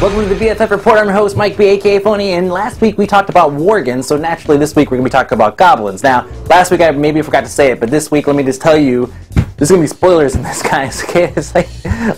Welcome to the BFF Report. I'm your host, Mike B, aka Phony, and last week we talked about Worgans, so naturally this week we're going to be talking about Goblins. Now, last week I maybe forgot to say it, but this week, let me just tell you, there's going to be spoilers in this, guys, okay? It's like,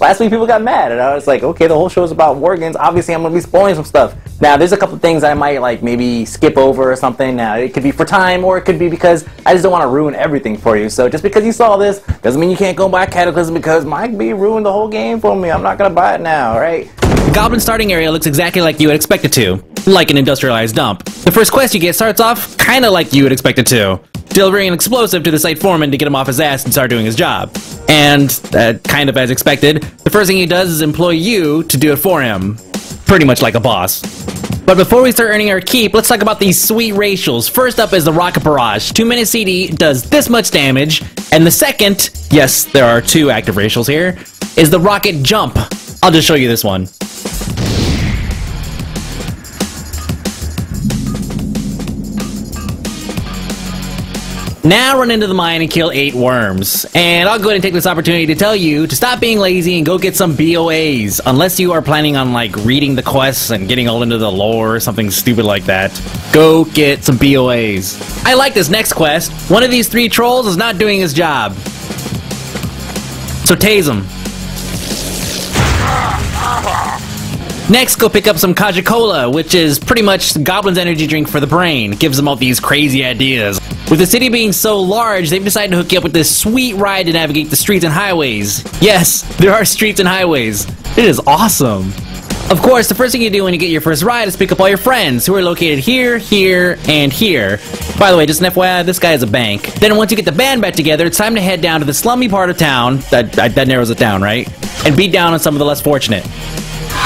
last week people got mad, and I was like, okay, the whole show is about Worgans, obviously I'm going to be spoiling some stuff. Now, there's a couple things I might, like, maybe skip over or something. Now, it could be for time, or it could be because I just don't want to ruin everything for you. So, just because you saw this, doesn't mean you can't go buy Cataclysm, because Mike B ruined the whole game for me. I'm not going to buy it now, alright? The Goblin starting area looks exactly like you would expect it to, like an industrialized dump. The first quest you get starts off kinda like you would expect it to, delivering an explosive to the site foreman to get him off his ass and start doing his job. And, kind of as expected, the first thing he does is employ you to do it for him. Pretty much like a boss. But before we start earning our keep, let's talk about these sweet racials. First up is the Rocket Barrage. 2-minute CD does this much damage, and the second, yes, there are two active racials here, is the Rocket Jump. I'll just show you this one. Now run into the mine and kill 8 worms. And I'll go ahead and take this opportunity to tell you to stop being lazy and go get some BOAs. Unless you are planning on, like, reading the quests and getting all into the lore or something stupid like that. Go get some BOAs. I like this next quest. One of these 3 trolls is not doing his job. So tase him. Next, go pick up some Kaja-Cola, which is pretty much Goblin's energy drink for the brain. It gives them all these crazy ideas. With the city being so large, they've decided to hook you up with this sweet ride to navigate the streets and highways. Yes, there are streets and highways. It is awesome. Of course, the first thing you do when you get your first ride is pick up all your friends, who are located here, here, and here. By the way, just an FYI, this guy is a bank. Then once you get the band back together, it's time to head down to the slummy part of town, that narrows it down, right? And beat down on some of the less fortunate.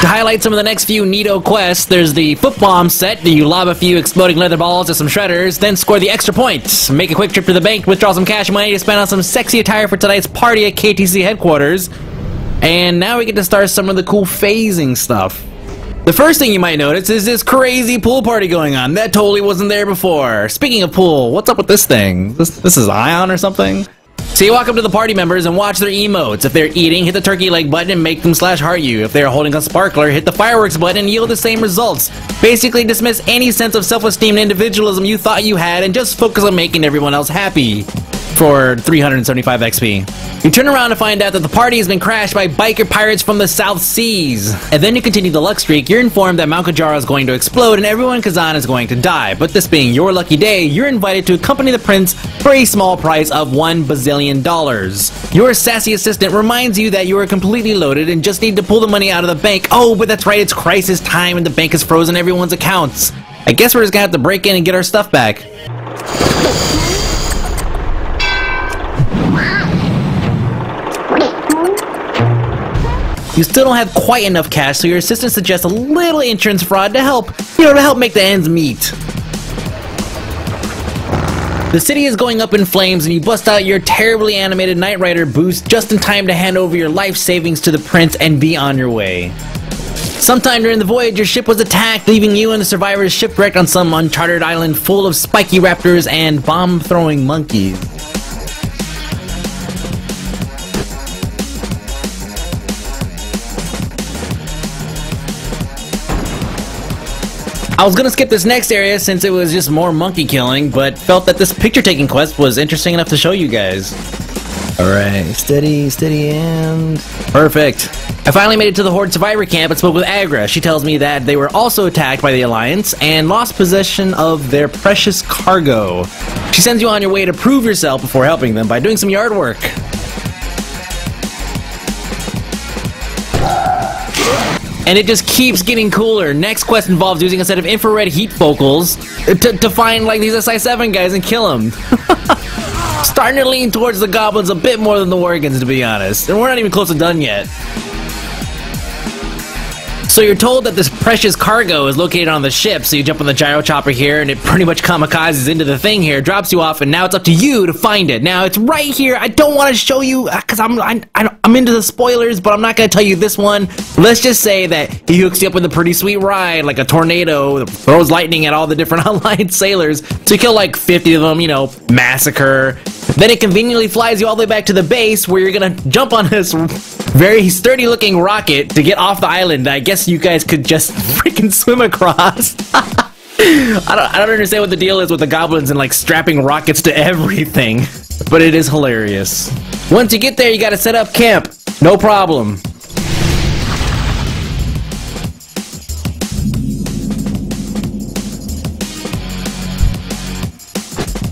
To highlight some of the next few neato quests, there's the foot bomb set. You lob a few exploding leather balls to some shredders, then score the extra point. Make a quick trip to the bank, withdraw some cash money to spend on some sexy attire for tonight's party at KTC headquarters. And now we get to start some of the cool phasing stuff. The first thing you might notice is this crazy pool party going on. That totally wasn't there before. Speaking of pool, what's up with this thing? This is Ion or something? So you walk up to the party members and watch their emotes. If they're eating, hit the turkey leg button and make them /heart you. If they're holding a sparkler, hit the fireworks button and yield the same results. Basically dismiss any sense of self-esteem and individualism you thought you had and just focus on making everyone else happy. For 375 XP. You turn around to find out that the party has been crashed by biker pirates from the South Seas. And then you continue the luck streak, you're informed that Mount Kajara is going to explode and everyone in Kazan is going to die. But this being your lucky day, you're invited to accompany the prince for a small price of $1 bazillion. Your sassy assistant reminds you that you are completely loaded and just need to pull the money out of the bank. Oh, but that's right, it's crisis time and the bank has frozen everyone's accounts. I guess we're just gonna have to break in and get our stuff back. You still don't have quite enough cash, so your assistant suggests a little insurance fraud to help, to help make the ends meet. The city is going up in flames and you bust out your terribly animated Knight Rider boost just in time to hand over your life savings to the prince and be on your way. Sometime during the voyage, your ship was attacked, leaving you and the survivors shipwrecked on some uncharted island full of spiky raptors and bomb-throwing monkeys. I was gonna skip this next area since it was just more monkey killing, but felt that this picture taking quest was interesting enough to show you guys. Alright, steady, and... perfect. I finally made it to the Horde survivor camp and spoke with Agra. She tells me that they were also attacked by the Alliance and lost possession of their precious cargo. She sends you on your way to prove yourself before helping them by doing some yard work. And it just keeps getting cooler. Next quest involves using a set of infrared heat focals to find, like, these SI7 guys and kill them. Starting to lean towards the goblins a bit more than the Worgans, to be honest. And we're not even close to done yet. So you're told that this precious cargo is located on the ship, so you jump on the gyro chopper here, and it pretty much kamikazes into the thing here, drops you off, and now it's up to you to find it. Now, it's right here. I don't want to show you, because I'm into the spoilers, but I'm not going to tell you this one. Let's just say that he hooks you up with a pretty sweet ride, like a tornado that throws lightning at all the different allied sailors. So you kill like 50 of them, massacre. Then it conveniently flies you all the way back to the base, where you're going to jump on this very sturdy looking rocket to get off the island that I guess you guys could just freaking swim across. I don't understand what the deal is with the goblins and like strapping rockets to everything, but it is hilarious. Once you get there, you gotta set up camp. No problem.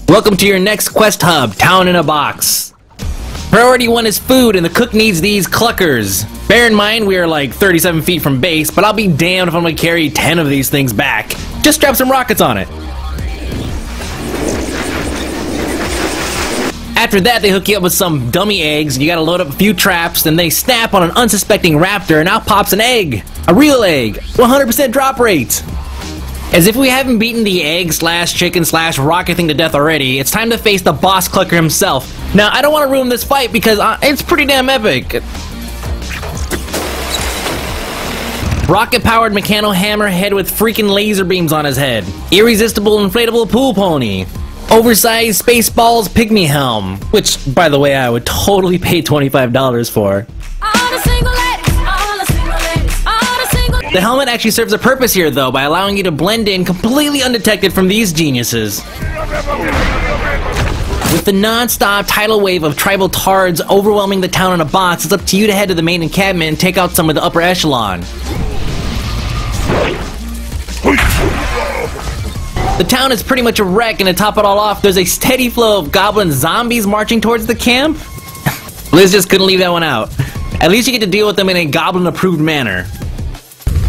Welcome to your next quest hub, Town in a Box. Priority 1 is food, and the cook needs these cluckers. Bear in mind, we are like 37 feet from base, but I'll be damned if I'm gonna carry 10 of these things back. Just strap some rockets on it. After that, they hook you up with some dummy eggs, and you gotta load up a few traps, then they snap on an unsuspecting raptor, and out pops an egg. A real egg. 100% drop rate. As if we haven't beaten the egg slash chicken slash rocket thing to death already, it's time to face the boss clucker himself. Now, I don't want to ruin this fight because it's pretty damn epic. Rocket-powered mechano hammer head with freaking laser beams on his head. Irresistible inflatable pool pony. Oversized Spaceballs pygmy helm. Which, by the way, I would totally pay $25 for. The helmet actually serves a purpose here, though, by allowing you to blend in completely undetected from these geniuses. With the non-stop tidal wave of tribal tards overwhelming the town in a box, it's up to you to head to the main encampment and take out some of the upper echelon. The town is pretty much a wreck, and to top it all off, there's a steady flow of goblin zombies marching towards the camp. Liz just couldn't leave that one out. At least you get to deal with them in a goblin-approved manner.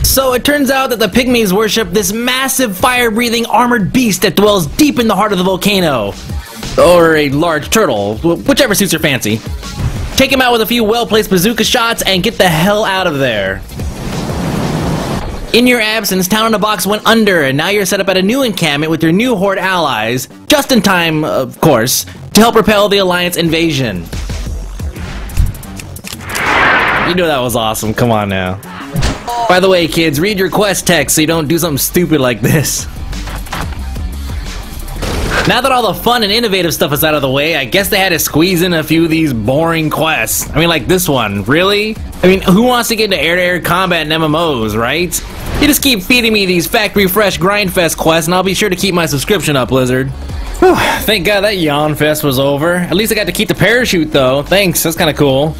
So it turns out that the pygmies worship this massive fire-breathing armored beast that dwells deep in the heart of the volcano. Or a large turtle, whichever suits your fancy. Take him out with a few well-placed bazooka shots and get the hell out of there. In your absence, Town in a Box went under, and now you're set up at a new encampment with your new horde allies, just in time, of course, to help repel the Alliance invasion. You know that was awesome, come on now. By the way, kids, read your quest text so you don't do something stupid like this. Now that all the fun and innovative stuff is out of the way, I guess they had to squeeze in a few of these boring quests. I mean, like this one, really? I mean, who wants to get into air-to-air combat in MMOs, right? You just keep feeding me these factory fresh grindfest quests and I'll be sure to keep my subscription up, Blizzard. Whew, thank God that yawn fest was over. At least I got to keep the parachute though. Thanks, that's kind of cool.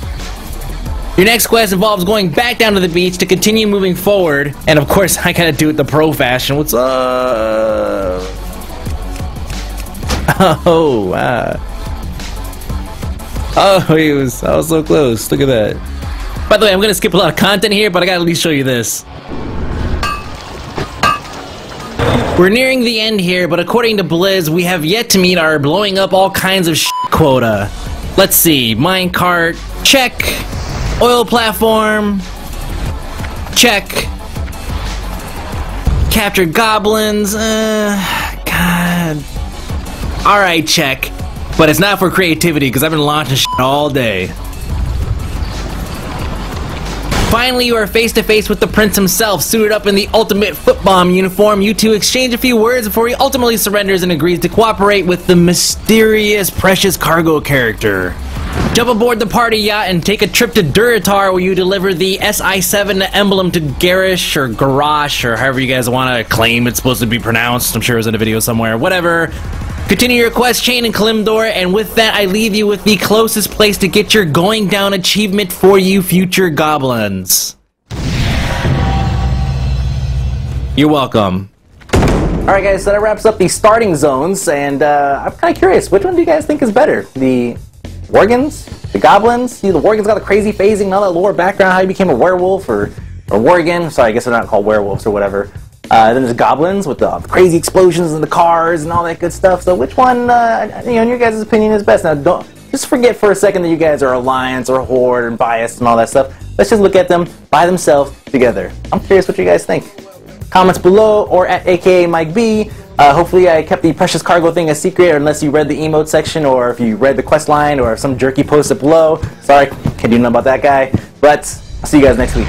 Your next quest involves going back down to the beach to continue moving forward, and of course I gotta do it the pro fashion. What's up? Oh, wow. Oh, I was so close. Look at that. By the way, I'm gonna skip a lot of content here, but I gotta at least show you this. We're nearing the end here, but according to Blizz, we have yet to meet our blowing up all kinds of quota. Let's see, minecart, check. Oil platform, check. Captured goblins, God. Alright, check. But it's not for creativity, because I've been launching shit all day. Finally, you are face to face with the prince himself, suited up in the ultimate foot bomb uniform. You two exchange a few words before he ultimately surrenders and agrees to cooperate with the mysterious precious cargo character. Jump aboard the party yacht and take a trip to Duratar where you deliver the SI-7 emblem to Garish or Garash or however you guys want to claim it's supposed to be pronounced. I'm sure it was in a video somewhere. Whatever. Continue your quest chain in Kalimdor, and with that I leave you with the closest place to get your going down achievement for you future goblins. You're welcome. Alright guys, so that wraps up the starting zones, and I'm kind of curious, which one do you guys think is better? The Worgens? The Goblins? You know, the Worgens got the crazy phasing and all that lore background, how you became a werewolf, or Worgen. Sorry, I guess they're not called werewolves or whatever. Then there's Goblins with the crazy explosions in the cars and all that good stuff. So which one, you know, in your guys' opinion is best? Now, don't just forget for a second that you guys are Alliance or Horde and biased and all that stuff. Let's just look at them by themselves together. I'm curious what you guys think. Comments below or at AKA Mike B. Hopefully I kept the precious cargo thing a secret, unless you read the emote section or if you read the quest line or if some jerky posted below. Sorry, can't do nothing about that guy. But I'll see you guys next week.